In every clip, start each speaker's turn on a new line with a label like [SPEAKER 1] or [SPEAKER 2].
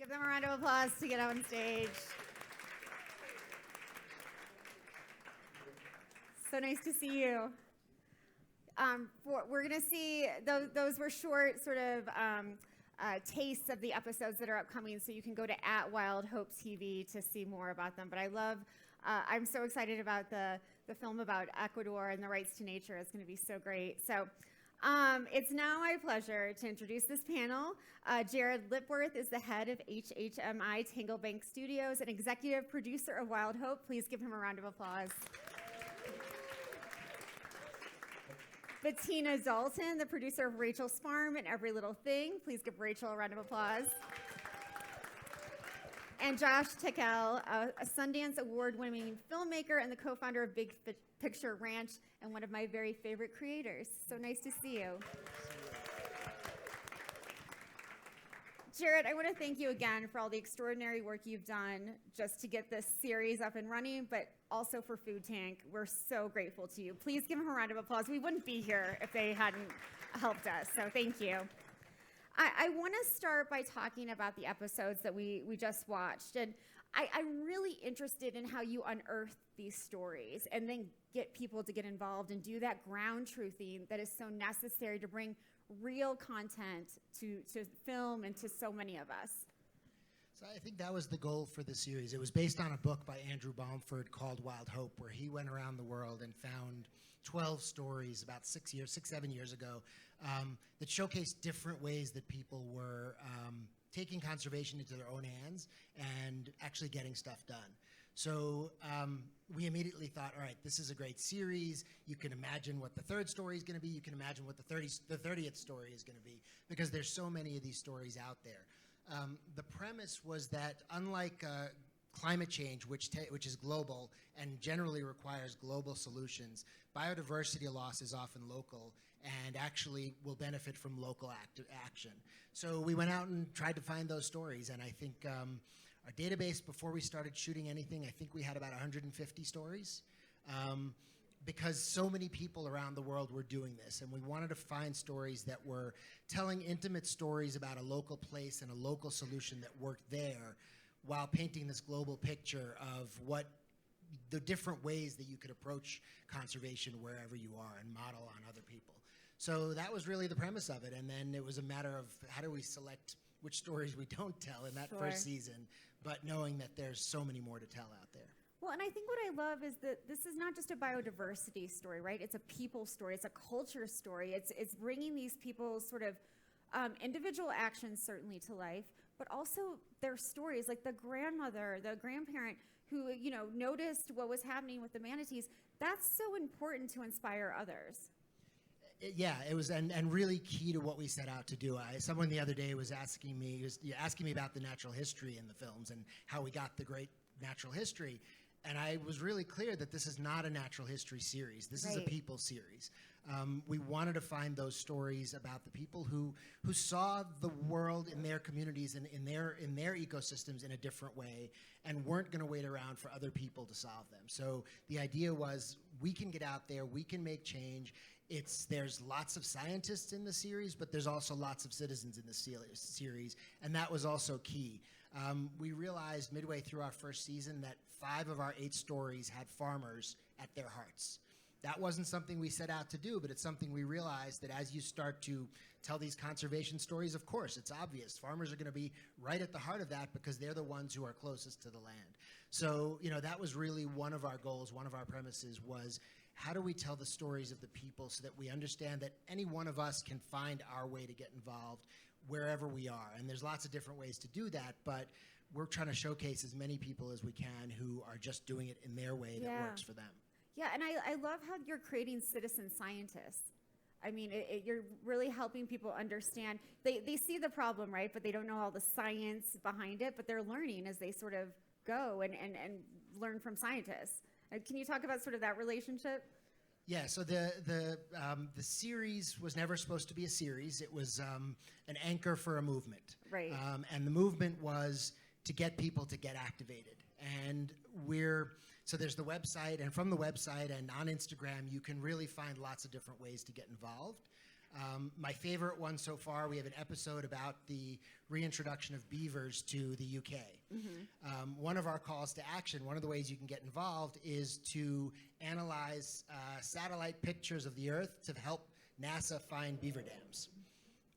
[SPEAKER 1] Give them a round of applause to get on stage. So nice to see you. We're going to see, those were short sort of tastes of the episodes that are upcoming, so you can go to @WildHopeTV to see more about them. But I'm so excited about the film about Ecuador and the rights to nature. It's going to be so great. So it's now my pleasure to introduce this panel. Jared Lipworth is the head of HHMI Tangled Bank Studios and executive producer of Wild Hope. Please give him a round of applause. Bettina Dalton, the producer of Rachel's Farm and Every Little Thing. Please give Rachel a round of applause. And Josh Tickell, a Sundance award-winning filmmaker and the co-founder of Big Picture Ranch and one of my very favorite creators. So nice to see you. Jared, I want to thank you again for all the extraordinary work you've done just to get this series up and running, but also for Food Tank. We're so grateful to you. Please give them a round of applause. We wouldn't be here if they hadn't helped us, so thank you. I want to start by talking about the episodes that we just watched, and I'm really interested in how you unearth these stories and then get people to get involved and do that ground truthing that is so necessary to bring real content to film and to so many of us.
[SPEAKER 2] So I think that was the goal for the series. It was based on a book by Andrew Balmford called Wild Hope, where he went around the world and found 12 stories about 7 years ago that showcased different ways that people were taking conservation into their own hands and actually getting stuff done. So we immediately thought, all right, this is a great series. You can imagine what the third story is going to be. You can imagine what the 30th story is going to be, because there's so many of these stories out there. The premise was that unlike climate change, which is global and generally requires global solutions, biodiversity loss is often local and actually will benefit from local action. So we went out and tried to find those stories, and I think our database, before we started shooting anything, I think we had about 150 stories, because so many people around the world were doing this, and we wanted to find stories that were telling intimate stories about a local place and a local solution that worked there, while painting this global picture of what the different ways that you could approach conservation wherever you are and model on other people. So that was really the premise of it, and then it was a matter of how do we select which stories we don't tell in that first season, but knowing that there's so many more to tell out there.
[SPEAKER 1] Well, and I think what I love is that this is not just a biodiversity story, right? It's a people story. It's a culture story. It's bringing these people's sort of individual actions certainly to life, but also their stories, like the grandmother, the grandparent who, noticed what was happening with the manatees. That's so important to inspire others.
[SPEAKER 2] Yeah, it was, and really key to what we set out to do. Someone the other day was asking me about the natural history in the films and how we got the great natural history. And I was really clear that this is not a natural history series. This is a people series. We wanted to find those stories about the people who saw the world in their communities and in their ecosystems in a different way and weren't going to wait around for other people to solve them. So the idea was we can get out there, we can make change. There's lots of scientists in the series, but there's also lots of citizens in the series, and that was also key. We realized midway through our first season that 5 of our 8 stories had farmers at their hearts. That wasn't something we set out to do, but it's something we realized that as you start to tell these conservation stories, of course, it's obvious. Farmers are going to be right at the heart of that because they're the ones who are closest to the land. So, that was really one of our goals, one of our premises was, how do we tell the stories of the people so that we understand that any one of us can find our way to get involved wherever we are? And there's lots of different ways to do that, but we're trying to showcase as many people as we can who are just doing it in their way that works for them.
[SPEAKER 1] Yeah, and I love how you're creating citizen scientists. I mean, you're really helping people understand. They see the problem, right? But they don't know all the science behind it, but they're learning as they sort of go and learn from scientists. Can you talk about sort of that relationship?
[SPEAKER 2] Yeah, so the series was never supposed to be a series. It was an anchor for a movement.
[SPEAKER 1] Right.
[SPEAKER 2] And the movement was to get people to get activated. And so there's the website, and from the website and on Instagram, you can really find lots of different ways to get involved. My favorite one so far, we have an episode about the reintroduction of beavers to the UK. One of our calls to action, one of the ways you can get involved is to analyze satellite pictures of the Earth to help NASA find beaver dams.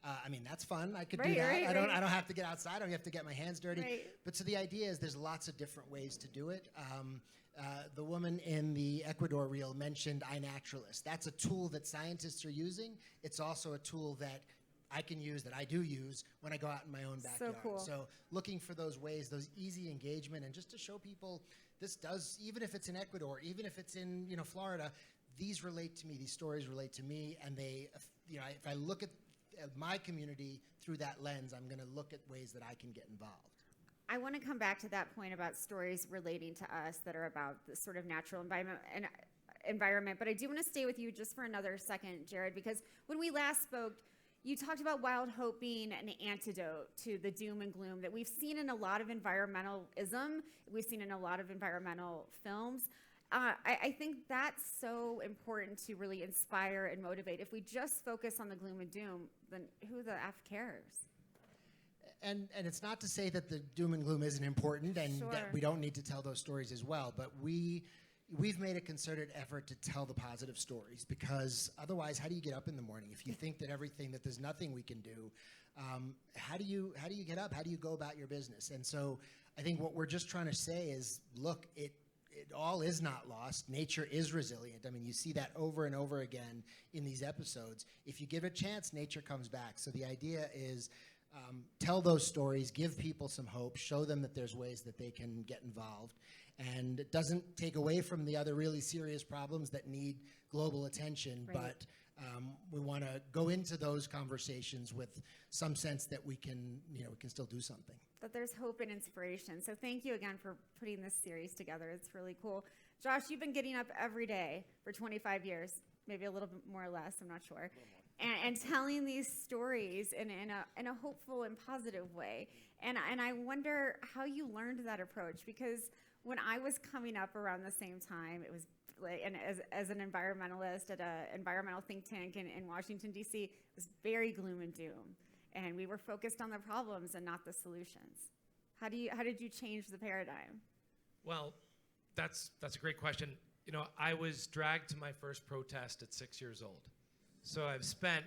[SPEAKER 2] I mean, that's fun. I could do that. I don't have to get outside. I don't have to get my hands dirty. But so the idea is there's lots of different ways to do it. The woman in the Ecuador reel mentioned iNaturalist. That's a tool that scientists are using. It's also a tool that I can use, that I do use when I go out in my own backyard.
[SPEAKER 1] So cool.
[SPEAKER 2] So looking for those ways, those easy engagement, and just to show people this does, even if it's in Ecuador, even if it's in Florida, these relate to me. These stories relate to me, and they, if I look at my community through that lens, I'm going to look at ways that I can get involved.
[SPEAKER 1] I want to come back to that point about stories relating to us that are about the sort of natural environment, but I do want to stay with you just for another second, Jared, because when we last spoke, you talked about Wild Hope being an antidote to the doom and gloom that we've seen in a lot of environmentalism, we've seen in a lot of environmental films. I think that's so important to really inspire and motivate. If we just focus on the gloom and doom, then who the F cares?
[SPEAKER 2] And it's not to say that the doom and gloom isn't important and
[SPEAKER 1] Sure.
[SPEAKER 2] that we don't need to tell those stories as well, but we've made a concerted effort to tell the positive stories, because otherwise, how do you get up in the morning? If you think that there's nothing we can do, how do you get up? How do you go about your business? And so I think what we're just trying to say is, look, it all is not lost. Nature is resilient. I mean, you see that over and over again in these episodes. If you give it a chance, nature comes back. So the idea is tell those stories, give people some hope, show them that there's ways that they can get involved. And it doesn't take away from the other really serious problems that need global attention,
[SPEAKER 1] Right.
[SPEAKER 2] but we want to go into those conversations with some sense that we can still do something.
[SPEAKER 1] That there's hope and inspiration. So thank you again for putting this series together. It's really cool. Josh, you've been getting up every day for 25 years, maybe a little bit more or less, I'm not sure, and telling these stories in a hopeful and positive way. And I wonder how you learned that approach, because when I was coming up around the same time, it was like, and as an environmentalist at an environmental think tank in Washington, D.C., it was very gloom and doom. And we were focused on the problems and not the solutions. How did you change the paradigm?
[SPEAKER 3] Well, that's a great question. I was dragged to my first protest at 6 years old. So I've spent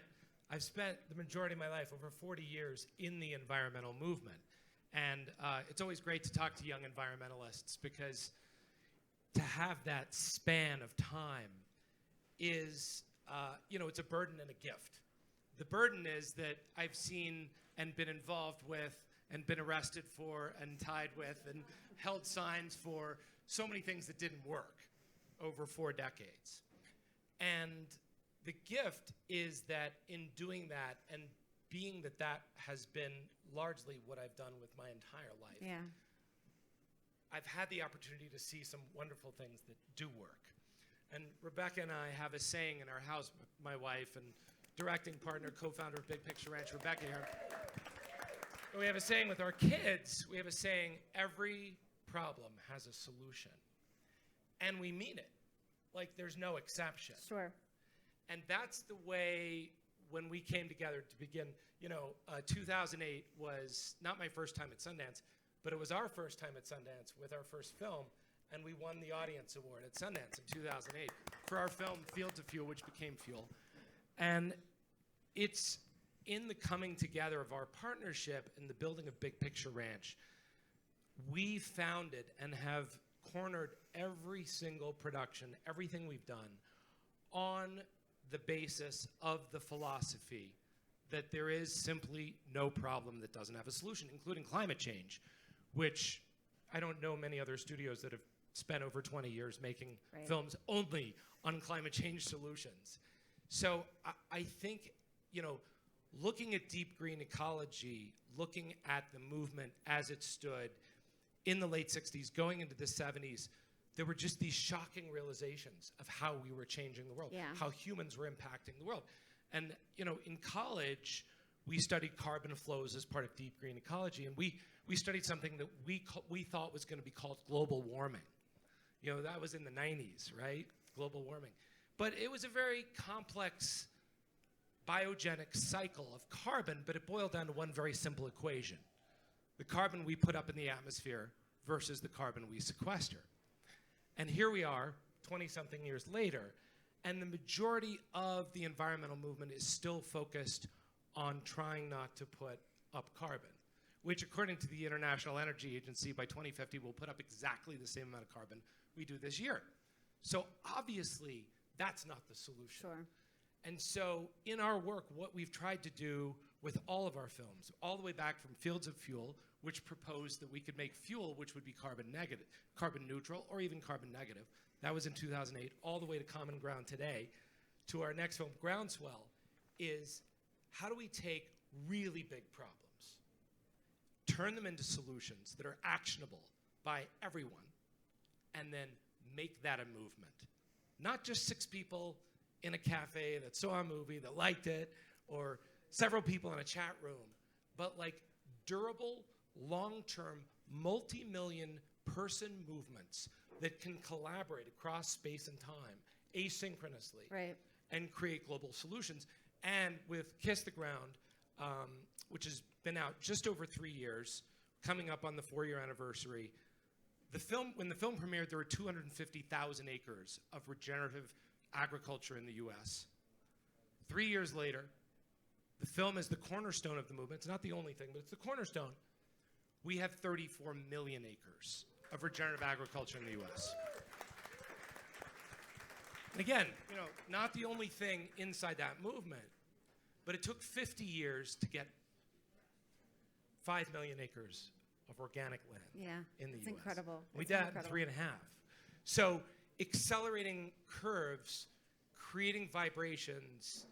[SPEAKER 3] the majority of my life, over 40 years, in the environmental movement. And it's always great to talk to young environmentalists, because to have that span of time is, it's a burden and a gift. The burden is that I've seen and been involved with and been arrested for and tied with and held signs for so many things that didn't work over 4 decades. And the gift is that in doing that, and being that has been largely what I've done with my entire life,
[SPEAKER 1] Yeah.
[SPEAKER 3] I've had the opportunity to see some wonderful things that do work. And Rebecca and I have a saying in our house, my wife and directing partner, co-founder of Big Picture Ranch, Rebecca here. We have a saying with our kids, we have a saying, every problem has a solution. And we mean it. Like, there's no exception.
[SPEAKER 1] Sure.
[SPEAKER 3] And that's the way, when we came together to begin, 2008 was not my first time at Sundance, but it was our first time at Sundance with our first film, and we won the Audience Award at Sundance in 2008 for our film Field to Fuel, which became Fuel. And it's in the coming together of our partnership and the building of Big Picture Ranch, we founded and have cornered every single production, everything we've done, on the basis of the philosophy that there is simply no problem that doesn't have a solution, including climate change, which I don't know many other studios that have spent over 20 years making
[SPEAKER 1] Right.
[SPEAKER 3] films only on climate change solutions. So I think, looking at deep green ecology, looking at the movement as it stood in the late 60s, going into the 70s, there were just these shocking realizations of how we were changing the world,
[SPEAKER 1] Yeah.
[SPEAKER 3] how humans were impacting the world. And, in college, we studied carbon flows as part of deep green ecology, and we studied something that we thought was going to be called global warming. That was in the 90s, right? Global warming. But it was a very complex biogenic cycle of carbon, but it boiled down to one very simple equation. The carbon we put up in the atmosphere versus the carbon we sequester. And here we are, 20-something years later, and the majority of the environmental movement is still focused on trying not to put up carbon, which according to the International Energy Agency, by 2050 will put up exactly the same amount of carbon we do this year. So obviously, that's not the solution.
[SPEAKER 1] Sure.
[SPEAKER 3] And so in our work, what we've tried to do with all of our films, all the way back from Fields of Fuel, which proposed that we could make fuel which would be carbon neutral, or even carbon negative. That was in 2008, all the way to Common Ground today, to our next film, Groundswell, is how do we take really big problems, turn them into solutions that are actionable by everyone, and then make that a movement. Not just 6 people in a cafe that saw a movie that liked it, or several people in a chat room, but like durable, long-term, multi-million person movements that can collaborate across space and time asynchronously,
[SPEAKER 1] Right.
[SPEAKER 3] and create global solutions. And with Kiss the Ground, which has been out just over 3 years, coming up on the 4-year anniversary, when the film premiered, there were 250,000 acres of regenerative agriculture in the US. 3 years later, the film is the cornerstone of the movement. It's not the only thing, but it's the cornerstone. We have 34 million acres of regenerative agriculture in the US. And again, not the only thing inside that movement, but it took 50 years to get 5 million acres of organic land in the US.
[SPEAKER 1] It's incredible.
[SPEAKER 3] We
[SPEAKER 1] It's
[SPEAKER 3] did that in
[SPEAKER 1] incredible.
[SPEAKER 3] 3.5. So accelerating curves, creating vibrations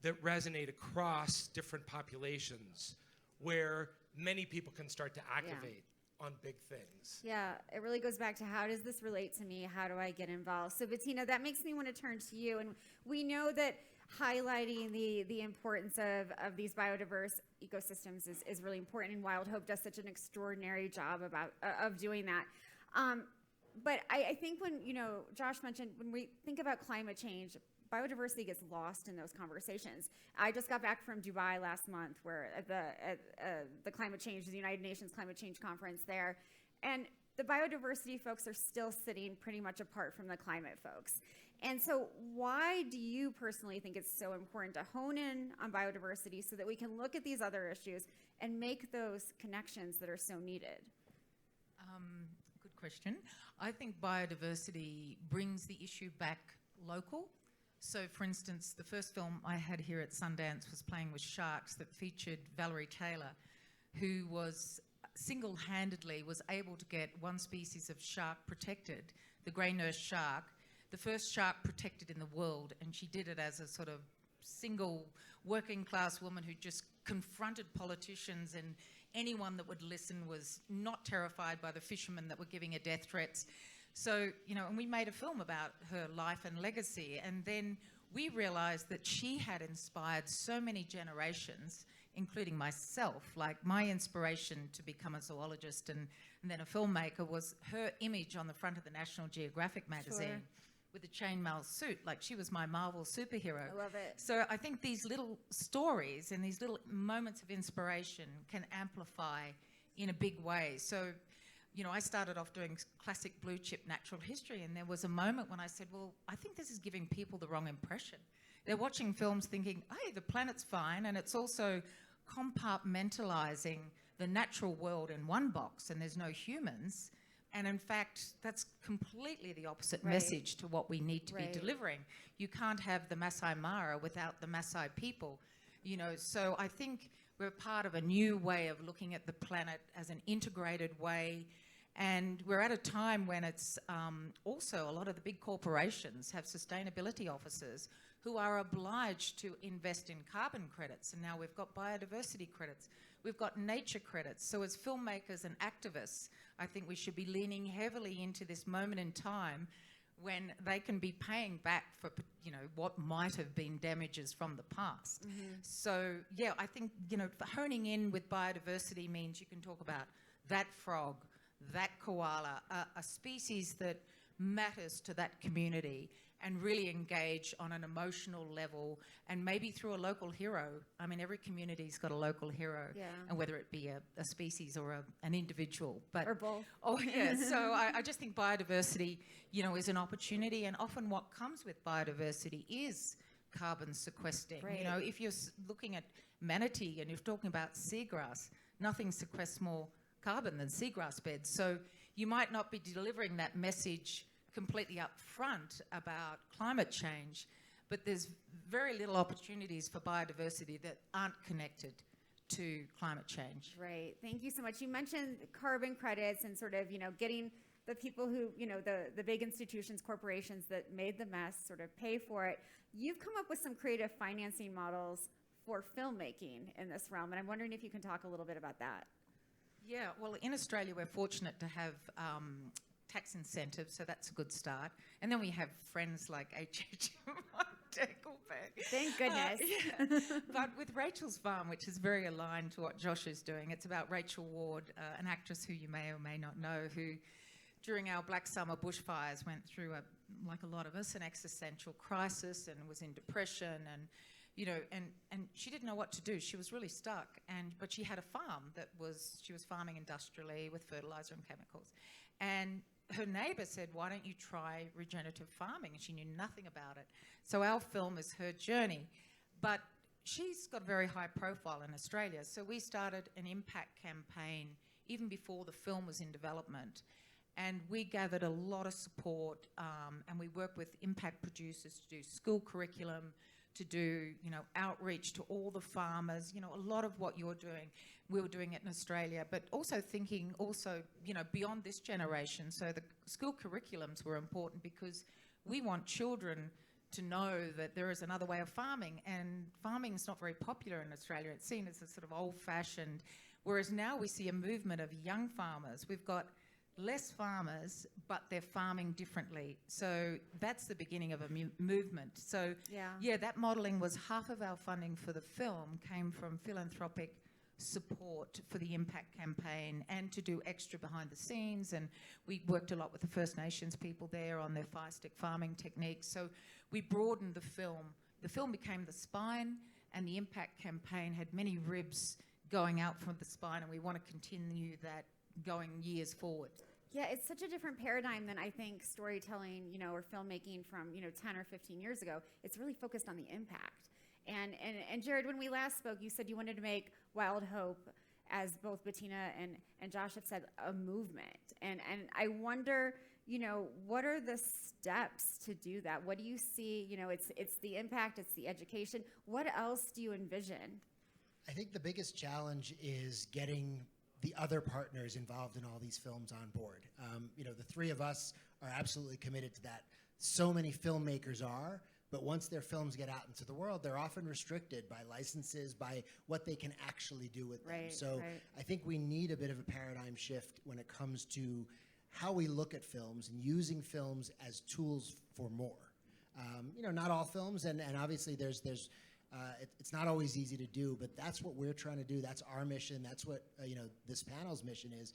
[SPEAKER 3] that resonate across different populations where many people can start to activate on big things.
[SPEAKER 1] Yeah, it really goes back to how does this relate to me? How do I get involved? So Bettina, that makes me want to turn to you. And we know that highlighting the importance of these biodiverse ecosystems is really important, and Wild Hope does such an extraordinary job of doing that. But I think when, Josh mentioned, when we think about climate change, biodiversity gets lost in those conversations. I just got back from Dubai last month, where at the climate change, the United Nations Climate Change Conference there, and the biodiversity folks are still sitting pretty much apart from the climate folks. And so why do you personally think it's so important to hone in on biodiversity so that we can look at these other issues and make those connections that are so needed?
[SPEAKER 4] Good question. I think biodiversity brings the issue back local. So, for instance, the first film I had here at Sundance was Playing with Sharks, that featured Valerie Taylor, who was single-handedly was able to get one species of shark protected, the grey nurse shark, the first shark protected in the world, and she did it as a sort of single working-class woman who just confronted politicians, and anyone that would listen was not terrified by the fishermen that were giving her death threats. So, and we made a film about her life and legacy, and then we realized that she had inspired so many generations, including myself. Like, my inspiration to become a zoologist and then a filmmaker was her image on the front of the National Geographic magazine.
[SPEAKER 1] Sure.
[SPEAKER 4] With a chainmail suit, like she was my Marvel superhero.
[SPEAKER 1] I love it.
[SPEAKER 4] So I think these little stories and these little moments of inspiration can amplify in a big way. So, I started off doing classic blue chip natural history, and there was a moment when I said, well, I think this is giving people the wrong impression. They're watching films thinking, hey, the planet's fine, and it's also compartmentalizing the natural world in one box, and there's no humans. And in fact, that's completely the opposite message to what we need to be delivering. You can't have the Masai Mara without the Masai people, So I think we're part of a new way of looking at the planet as an integrated way. And we're at a time when it's also a lot of the big corporations have sustainability officers who are obliged to invest in carbon credits. And now we've got biodiversity credits. We've got nature credits. So as filmmakers and activists, I think we should be leaning heavily into this moment in time when they can be paying back for, what might have been damages from the past. Mm-hmm. So, yeah, I think, honing in with biodiversity means you can talk about that frog, that koala, a species that matters to that community and really engage on an emotional level, and maybe through a local hero. I mean, every community's got a local hero, and whether it be a species or an individual.
[SPEAKER 1] Or both.
[SPEAKER 4] Oh, yeah. So I just think biodiversity, is an opportunity, and often what comes with biodiversity is carbon sequestering.
[SPEAKER 1] Right.
[SPEAKER 4] If you're looking at manatee and you're talking about seagrass, nothing sequests more carbon than seagrass beds. So you might not be delivering that message completely up front about climate change, but there's very little opportunities for biodiversity that aren't connected to climate change.
[SPEAKER 1] Right. Thank you so much. You mentioned carbon credits and sort of, getting the people who, the big institutions, corporations that made the mess sort of pay for it. You've come up with some creative financing models for filmmaking in this realm, and I'm wondering if you can talk a little bit about that.
[SPEAKER 4] Yeah, well, in Australia, we're fortunate to have tax incentives, so that's a good start. And then we have friends like HHMI, Tangled.
[SPEAKER 1] Thank goodness.
[SPEAKER 4] Yeah. But with Rachel's Farm, which is very aligned to what Josh is doing, it's about Rachel Ward, an actress who you may or may not know, who during our Black Summer bushfires went through, like a lot of us, an existential crisis and was in depression, and and she didn't know what to do. She was really stuck, but she had a farm she was farming industrially with fertilizer and chemicals. And her neighbour said, why don't you try regenerative farming? And she knew nothing about it. So our film is her journey. But she's got a very high profile in Australia. So we started an impact campaign even before the film was in development. And we gathered a lot of support, and we worked with impact producers to do school curriculum, to do, outreach to all the farmers, a lot of what you're doing, we were doing it in Australia, but also thinking beyond this generation. So the school curriculums were important because we want children to know that there is another way of farming, and farming is not very popular in Australia. It's seen as a sort of old-fashioned, whereas now we see a movement of young farmers. We've got less farmers, but they're farming differently. So that's the beginning of a movement. So yeah, that modelling was half of our funding for the film came from philanthropic support for the impact campaign and to do extra behind the scenes. And we worked a lot with the First Nations people there on their fire stick farming techniques. So we broadened the film. The film became the spine, and the impact campaign had many ribs going out from the spine, and we want to continue that going years forward.
[SPEAKER 1] Yeah, it's such a different paradigm than I think storytelling, or filmmaking from, 10 or 15 years ago. It's really focused on the impact. And Jared, when we last spoke, you said you wanted to make Wild Hope, as both Bettina and Josh have said, a movement. And I wonder, what are the steps to do that? What do you see? It's the impact, it's the education. What else do you envision?
[SPEAKER 2] I think the biggest challenge is getting the other partners involved in all these films on board. The three of us are absolutely committed to that. So many filmmakers are, but once their films get out into the world, they're often restricted by licenses, by what they can actually do with them. So I think we need a bit of a paradigm shift when it comes to how we look at films and using films as tools for more. Not all films, and obviously it's not always easy to do, but that's what we're trying to do. That's our mission. That's what this panel's mission is.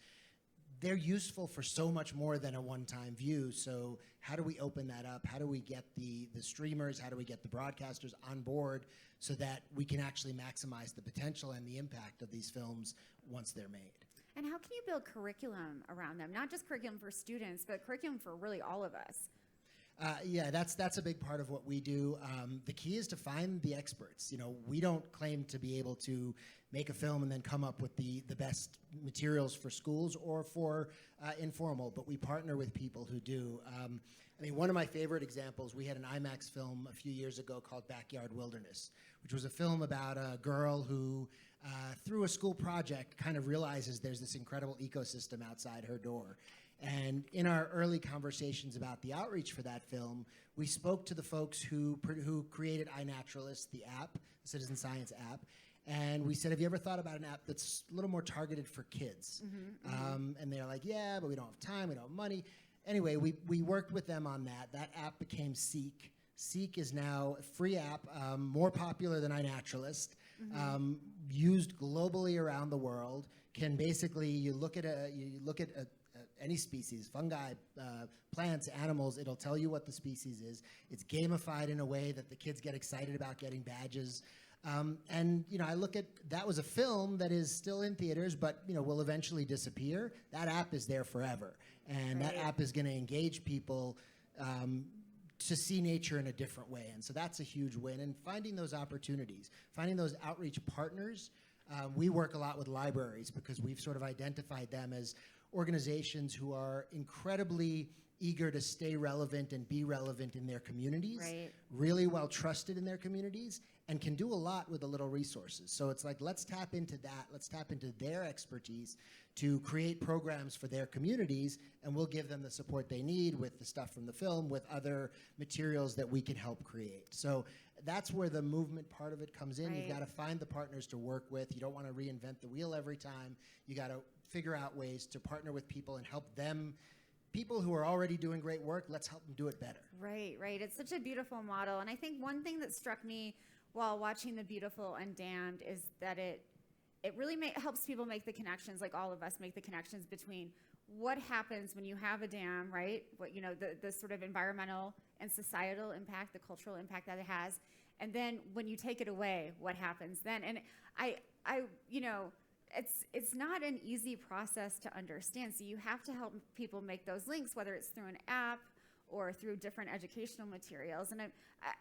[SPEAKER 2] They're useful for so much more than a one-time view. So how do we open that up? How do we get the streamers? How do we get the broadcasters on board so that we can actually maximize the potential and the impact of these films once they're made?
[SPEAKER 1] And how can you build curriculum around them? Not just curriculum for students, but curriculum for really all of us.
[SPEAKER 2] Yeah, that's a big part of what we do. The key is to find the experts. We don't claim to be able to make a film and then come up with the best materials for schools or for informal, but we partner with people who do. One of my favorite examples, we had an IMAX film a few years ago called Backyard Wilderness, which was a film about a girl who, through a school project, kind of realizes there's this incredible ecosystem outside her door. And in our early conversations about the outreach for that film, we spoke to the folks who created iNaturalist, the app, the citizen science app, and we said, have you ever thought about an app that's a little more targeted for kids? And they're like, yeah, but we don't have time, we don't have money. Anyway, we worked with them on that. That app became Seek. Seek is now a free app, more popular than iNaturalist, used globally around the world. Can basically, you look at any species, fungi, plants, animals. It'll tell you what the species is. It's gamified in a way that the kids get excited about getting badges. And, you know, I look at, that was a film that is still in theaters, but, you know, will eventually disappear. That app is there forever. And that app is going to engage people to see nature in a different way. And so that's a huge win. And finding those opportunities, finding those outreach partners. We work a lot with libraries because we've sort of identified them as organizations who are incredibly eager to stay relevant and be relevant in their communities, really well trusted in their communities, and can do a lot with a little resources. So it's like, let's tap into that. Let's tap into their expertise to create programs for their communities, and we'll give them the support they need with the stuff from the film, with other materials that we can help create. So that's where the movement part of it comes in. You've got to find the partners to work with. You don't want to reinvent the wheel every time. You got to figure out ways to partner with people and help them. People who are already doing great work, let's help them do it better.
[SPEAKER 1] Right. It's such a beautiful model. And I think one thing that struck me while watching The Beautiful and Damned is that it really helps people make the connections, like all of us make the connections between what happens when you have a dam, right? What, you know, the sort of environmental and societal impact, the cultural impact that it has. And then when you take it away, what happens then? And I you know, it's not an easy process to understand. So you have to help people make those links, whether it's through an app or through different educational materials. And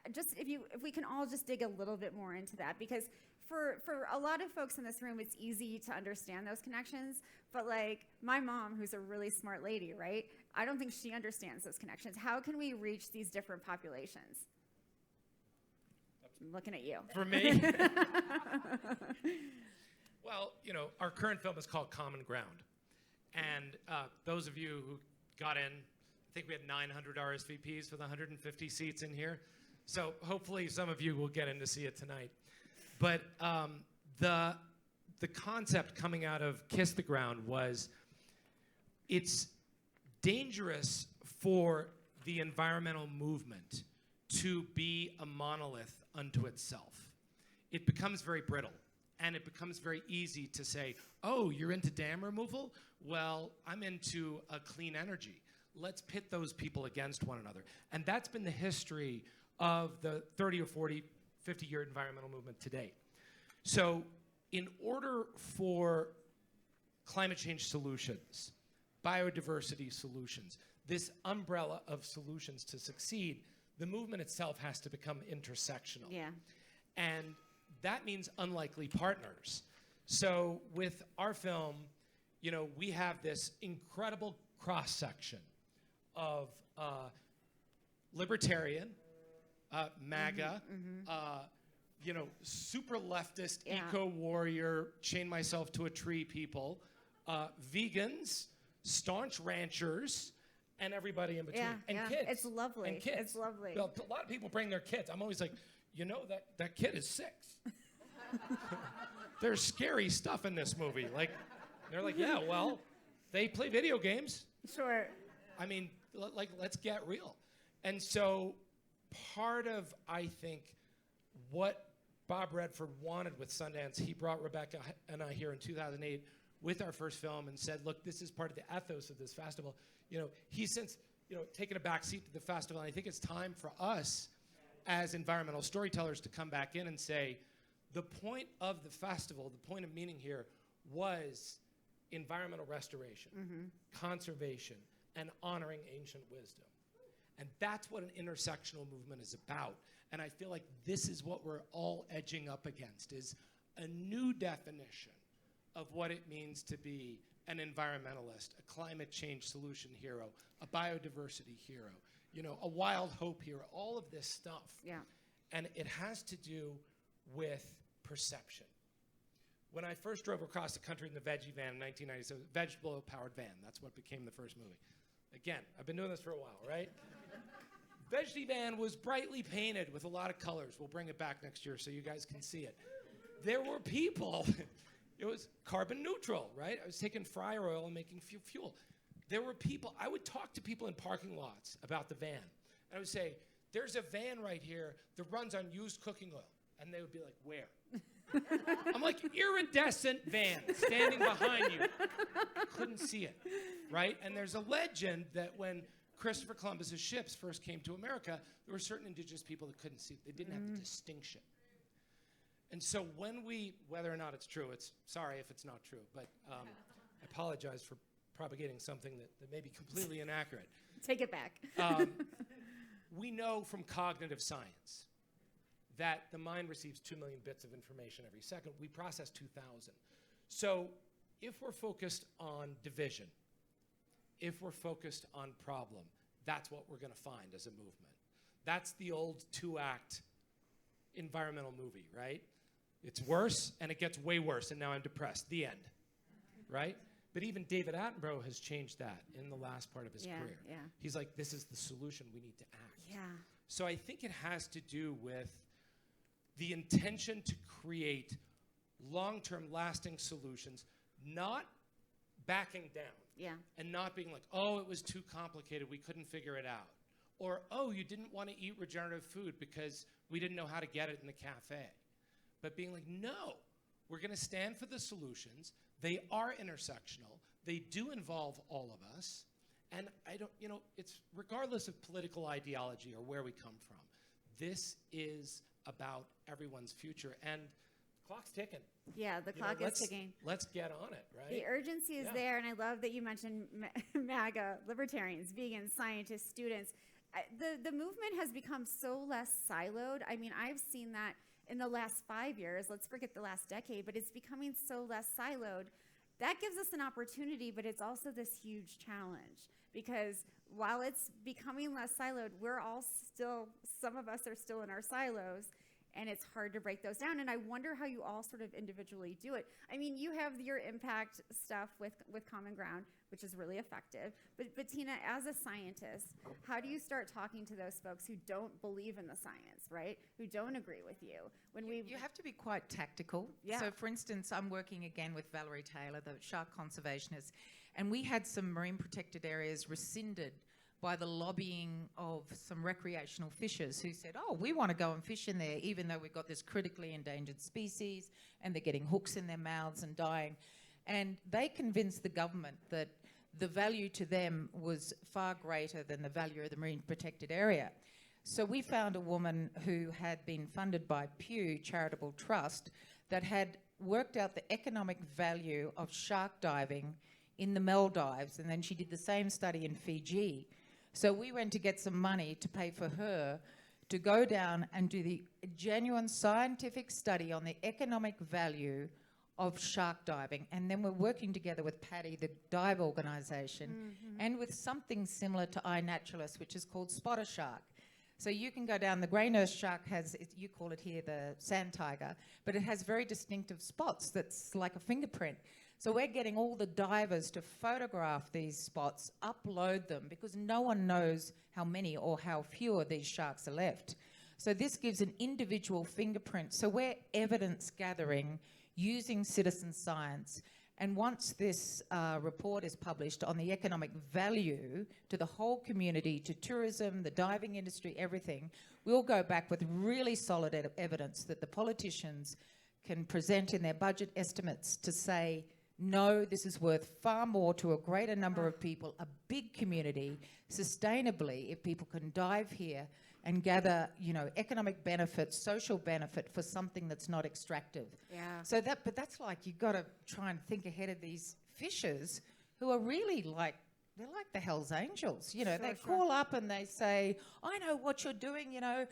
[SPEAKER 1] if we can all just dig a little bit more into that, because for a lot of folks in this room, it's easy to understand those connections. But like my mom, who's a really smart lady, right? I don't think she understands those connections. How can we reach these different populations? I'm looking at you.
[SPEAKER 3] For me? Well, you know, our current film is called Common Ground. And those of you who got in, I think we had 900 RSVPs with 150 seats in here. So hopefully some of you will get in to see it tonight. But the concept coming out of Kiss the Ground was it's dangerous for the environmental movement to be a monolith unto itself. It becomes very brittle. And it becomes very easy to say, oh, you're into dam removal? Well, I'm into clean energy. Let's pit those people against one another. And that's been the history of the 30 or 40, 50-year environmental movement to date. So in order for climate change solutions, biodiversity solutions, this umbrella of solutions to succeed, the movement itself has to become intersectional.
[SPEAKER 1] Yeah.
[SPEAKER 3] And that means unlikely partners. So with our film, you know, we have this incredible cross-section of libertarian, MAGA, you know, super leftist, eco-warrior, chain myself to a tree people, vegans, staunch ranchers, and everybody in between. And kids.
[SPEAKER 1] It's lovely.
[SPEAKER 3] And kids.
[SPEAKER 1] It's lovely.
[SPEAKER 3] Well, a lot of people bring their kids. I'm always like, you know, that kid is 6. There's scary stuff in this movie. Like, they're like, yeah, well, they play video games.
[SPEAKER 1] Sure.
[SPEAKER 3] I mean, like, let's get real. And so part of, I think, what Bob Redford wanted with Sundance, he brought Rebecca and I here in 2008 with our first film and said, look, this is part of the ethos of this festival. You know, he's since, you know, taken a back seat to the festival, and I think it's time for us as environmental storytellers to come back in and say, the point of the festival, the point of meaning here was environmental restoration, conservation, and honoring ancient wisdom. And that's what an intersectional movement is about. And I feel like this is what we're all edging up against, is a new definition of what it means to be an environmentalist, a climate change solution hero, a biodiversity hero, you know, a wild hope hero, all of this stuff.
[SPEAKER 1] Yeah.
[SPEAKER 3] And it has to do with perception. When I first drove across the country in the veggie van in 1997, vegetable-powered van, that's what became the first movie. Again, I've been doing this for a while, right? Veggie van was brightly painted with a lot of colors. We'll bring it back next year so you guys can see it. There were people, it was carbon neutral, right? I was taking fryer oil and making fuel. There were people, I would talk to people in parking lots about the van. And I would say, there's a van right here that runs on used cooking oil. And they would be like, where? I'm like, iridescent van standing behind you. Couldn't see it. right? And there's a legend that when Christopher Columbus's ships first came to America, there were certain indigenous people that couldn't see. They didn't have the distinction. And so when we, whether or not it's true, it's sorry if it's not true, but I apologize for propagating something that may be completely inaccurate.
[SPEAKER 1] Take it back.
[SPEAKER 3] We know from cognitive science that the mind receives 2 million bits of information every second. We process 2,000. So if we're focused on division, if we're focused on problem, that's what we're going to find as a movement. That's the old 2-act environmental movie, right? It's worse, and it gets way worse, and now I'm depressed. The end, right? But even David Attenborough has changed that in the last part of his career.
[SPEAKER 1] Yeah.
[SPEAKER 3] He's like, this is the solution. We need to act.
[SPEAKER 1] Yeah.
[SPEAKER 3] So I think it has to do with the intention to create long-term lasting solutions, not backing down.
[SPEAKER 1] Yeah.
[SPEAKER 3] And not being like, oh, it was too complicated, we couldn't figure it out. Or, oh, you didn't want to eat regenerative food because we didn't know how to get it in the cafe. But being like, no, we're going to stand for the solutions. They are intersectional. They do involve all of us. And I don't, it's regardless of political ideology or where we come from. This is about everyone's future. And the clock's ticking.
[SPEAKER 1] Yeah, the clock is ticking.
[SPEAKER 3] Let's get on it, right?
[SPEAKER 1] The urgency is there, and I love that you mentioned MAGA, libertarians, vegans, scientists, students. The movement has become so less siloed. I mean, I've seen that in the last 5 years. Let's forget the last decade, but it's becoming so less siloed. That gives us an opportunity, but it's also this huge challenge, because while it's becoming less siloed, we're all still, some of us are still in our silos, and it's hard to break those down. And I wonder how you all sort of individually do it. I mean, you have your impact stuff with Common Ground, which is really effective. But Bettina, as a scientist, how do you start talking to those folks who don't believe in the science, right? Who don't agree with you?
[SPEAKER 4] You have to be quite tactical.
[SPEAKER 1] Yeah.
[SPEAKER 4] So, for instance, I'm working again with Valerie Taylor, the shark conservationist, and we had some marine protected areas rescinded by the lobbying of some recreational fishers who said, oh, we want to go and fish in there, even though we've got this critically endangered species and they're getting hooks in their mouths and dying. And they convinced the government that the value to them was far greater than the value of the marine protected area. So we found a woman who had been funded by Pew Charitable Trust that had worked out the economic value of shark diving in the Maldives, and then she did the same study in Fiji. So we went to get some money to pay for her to go down and do the genuine scientific study on the economic value of shark diving. And then we're working together with PADI, the dive organisation, and with something similar to iNaturalist, which is called Spotter Shark. So you can go down, the grey nurse shark has, you call it here the sand tiger, but it has very distinctive spots that's like a fingerprint. So we're getting all the divers to photograph these spots, upload them, because no one knows how many or how few of these sharks are left. So this gives an individual fingerprint. So we're evidence gathering using citizen science. And once this report is published on the economic value to the whole community, to tourism, the diving industry, everything, we'll go back with really solid evidence that the politicians can present in their budget estimates to say, no, this is worth far more to a greater number of people, a big community, sustainably, if people can dive here and gather, economic benefit, social benefit for something that's not extractive.
[SPEAKER 1] Yeah.
[SPEAKER 4] So but that's like, you've got to try and think ahead of these fishers who are really like, they're like the Hells Angels. They call up and they say, I know what you're doing, they're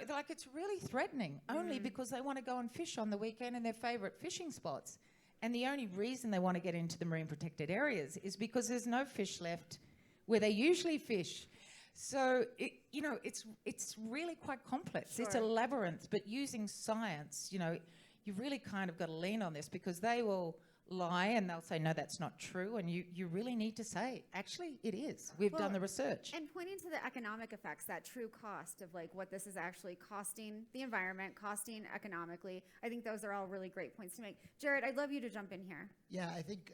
[SPEAKER 4] like, it's really threatening, only because they want to go and fish on the weekend in their favorite fishing spots. And the only reason they want to get into the marine protected areas is because there's no fish left where they usually fish. So, it's really quite complex.
[SPEAKER 1] Sure.
[SPEAKER 4] It's a labyrinth, but using science, you really kind of got to lean on this, because they will lie and they'll say, no, that's not true. And you really need to say, actually, it is. We've done the research.
[SPEAKER 1] And pointing to the economic effects, that true cost of like what this is actually costing the environment, costing economically. I think those are all really great points to make. Jared, I'd love you to jump in here.
[SPEAKER 2] Yeah, I think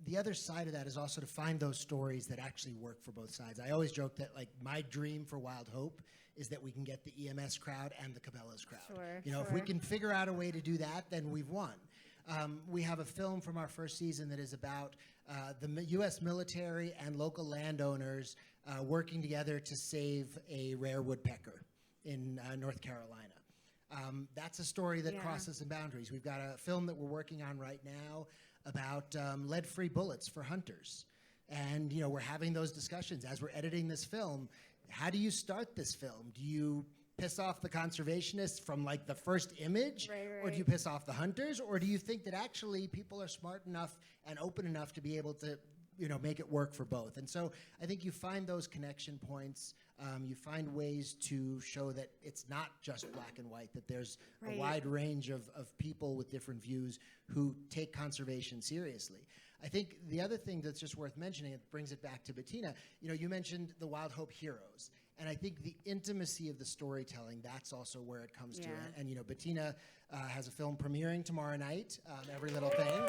[SPEAKER 2] the other side of that is also to find those stories that actually work for both sides. I always joke that like my dream for Wild Hope is that we can get the EMS crowd and the Cabela's crowd.
[SPEAKER 1] Sure,
[SPEAKER 2] If we can figure out a way to do that, then we've won. We have a film from our first season that is about the U.S. military and local landowners working together to save a rare woodpecker in North Carolina. That's a story that crosses some boundaries. We've got a film that we're working on right now about lead-free bullets for hunters. And, you know, we're having those discussions as we're editing this film. How do you start this film? Do you piss off the conservationists from like the first image? Or do you piss off the hunters? Or do you think that actually people are smart enough and open enough to be able to, you know, make it work for both? And so I think you find those connection points. You find ways to show that it's not just black and white, that there's a wide range of people with different views who take conservation seriously. I think the other thing that's just worth mentioning, it brings it back to Bettina, you know, you mentioned the Wild Hope heroes. And I think the intimacy of the storytelling, that's also where it comes to. And, you know, Bettina has a film premiering tomorrow night, Every Little Thing.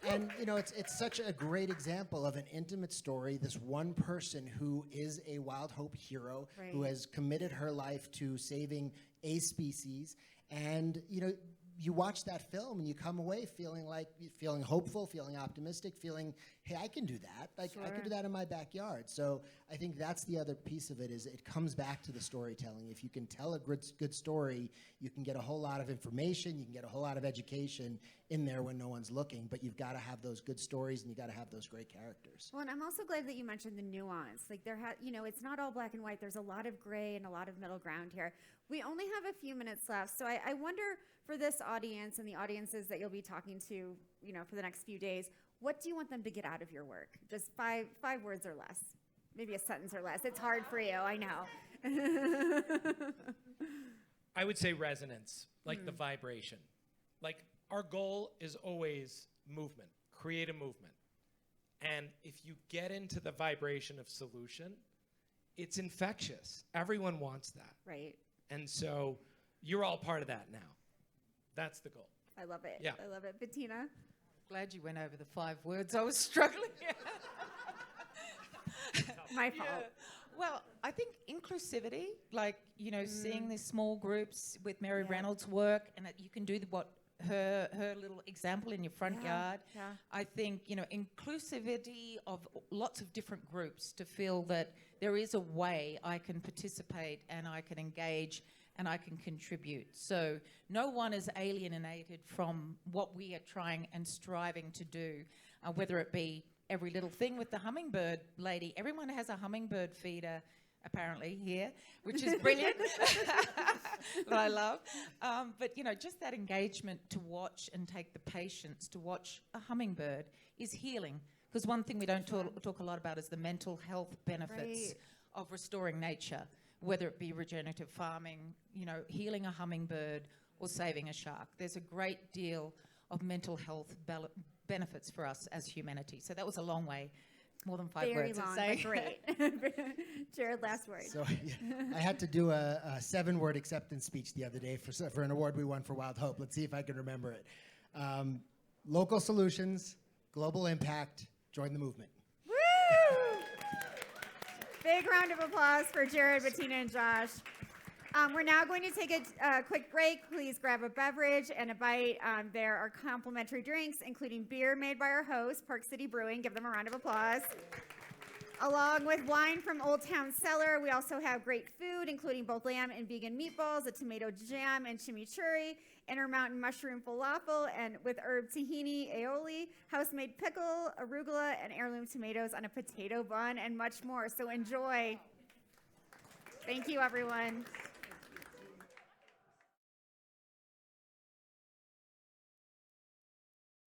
[SPEAKER 2] And, you know, it's such a great example of an intimate story, this one person who is a Wild Hope hero, who has committed her life to saving a species. And, you know, you watch that film and you come away feeling hopeful, feeling optimistic, feeling, hey, I can do that. Like, I can do that in my backyard. So I think that's the other piece of it, is it comes back to the storytelling. If you can tell a good story, you can get a whole lot of information, you can get a whole lot of education in there when no one's looking, but you've got to have those good stories and you got to have those great characters.
[SPEAKER 1] Well, and I'm also glad that you mentioned the nuance. Like, you know, it's not all black and white. There's a lot of gray and a lot of middle ground here. We only have a few minutes left, so I wonder, for this audience and the audiences that you'll be talking to, you know, for the next few days, what do you want them to get out of your work? Just five words or less. Maybe a sentence or less. It's hard for you, I know.
[SPEAKER 3] I would say resonance, like the vibration. Like, our goal is always movement, create a movement. And if you get into the vibration of solution, it's infectious. Everyone wants that.
[SPEAKER 1] Right.
[SPEAKER 3] And so you're all part of that now. That's the goal.
[SPEAKER 1] I love it.
[SPEAKER 3] Yeah.
[SPEAKER 1] I love it. Bettina?
[SPEAKER 4] Glad you went over the 5 words. I was struggling.
[SPEAKER 1] My fault.
[SPEAKER 4] Yeah. Well, I think inclusivity, like, you know, seeing these small groups with Mary Reynolds' work, and that you can do what her little example in your front yard.
[SPEAKER 1] Yeah.
[SPEAKER 4] I think, you know, inclusivity of lots of different groups to feel that there is a way I can participate and I can engage and I can contribute. So no one is alienated from what we are trying and striving to do, whether it be Every Little Thing with the hummingbird lady. Everyone has a hummingbird feeder, apparently, here, which is brilliant, that I love. But, you know, just that engagement to watch and take the patience to watch a hummingbird is healing. Because one thing we don't talk a lot about is the mental health benefits of restoring nature, whether it be regenerative farming, you know, healing a hummingbird or saving a shark. There's a great deal of mental health benefits for us as humanity. So that was a long way, more than 5
[SPEAKER 1] Very
[SPEAKER 4] words.
[SPEAKER 1] long,
[SPEAKER 4] to say.
[SPEAKER 1] but great. Jared, last word.
[SPEAKER 2] So I had to do a 7-word acceptance speech the other day for an award we won for Wild Hope. Let's see if I can remember it. Local solutions, global impact, join the movement.
[SPEAKER 1] Woo! Big round of applause for Jared, Bettina, and Josh. We're now going to take a quick break. Please grab a beverage and a bite. There are complimentary drinks, including beer made by our host, Park City Brewing. Give them a round of applause. Along with wine from Old Town Cellar, we also have great food, including both lamb and vegan meatballs, a tomato jam and chimichurri, Intermountain mushroom falafel, and with herb tahini aioli, house-made pickle, arugula, and heirloom tomatoes on a potato bun, and much more. So enjoy. Thank you, everyone.